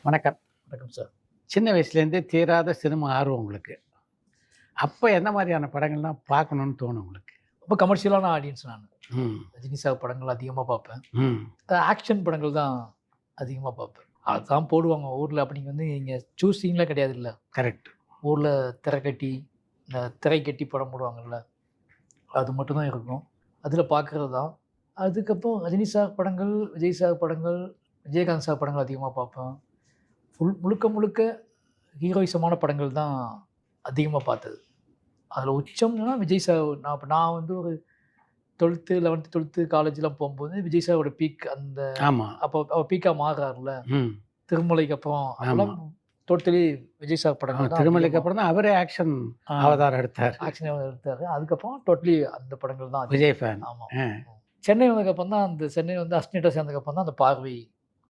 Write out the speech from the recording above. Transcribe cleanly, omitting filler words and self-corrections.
வணக்கம். வணக்கம் சார். சின்ன வயசுலேருந்தே தீராத சினிமா ஆர்வம் உங்களுக்கு. அப்ப எந்த மாரியான படங்கள்லாம் பார்க்கணும்னு தோணும் உங்களுக்கு? ரொம்ப கமர்ஷியலான ஆடியன்ஸ் நானு. ம். ரஜினி சார் படங்கள் அதிகமா பார்ப்பேன். ம். ஆக்ஷன் படங்கள் தான் அதிகமா பார்ப்பேன். அதான் போடுவாங்க ஊர்ல. அப்ப நீங்க நீங்க சூஸிங்லாம் கிடையாதுல்ல. கரெக்ட். ஊர்ல திரை கட்டி, இந்த திரை கட்டி படம் போடுவாங்கல்ல. அது மட்டும் தான் இருக்கும். அதில பார்க்குறது தான். அதுக்கப்புறம் ரஜினி சார் படங்கள், விஜய் சார் படங்கள், விஜயகாந்த் சார் படங்கள் அதிகமா பார்ப்பேன். முழுக்க முழுக்க ஹீரோயிசமான படங்கள் தான் அதிகமா பார்த்தது. அதில உச்சம்னா விஜய் சார். நான் வந்து ஒரு 12த், 11த், 12த் காலேஜ்லாம் போம்போது விஜய் சாரோட பீக் அந்த ஆமா. அப்போ அவர் பீக்கா மாறுறார்ல. ம். திருமலைக்கு அப்புறம் ஆமா. அப்பலாம் டோட்டலி விஜய் சார் படங்கள் தான் திருமலைக்கு அதிகமா. அப்புறம் தான் அவரே ஆக்ஷன் ஆ அவதாரம் எடுத்தார். ஆக்ஷன் எடுத்தாரு. அதுக்கப்புறம் டோட்டலி அந்த படங்கள் தான் அதிகம். விஜய் ஃபேன். ஆமா. அ. சென்னை வந்ததுக்கப்புறம் தான் சென்னை வந்து அஸ்னிட்ட சேர்ந்ததுக்கப்புறம் தான் அந்த பார்வை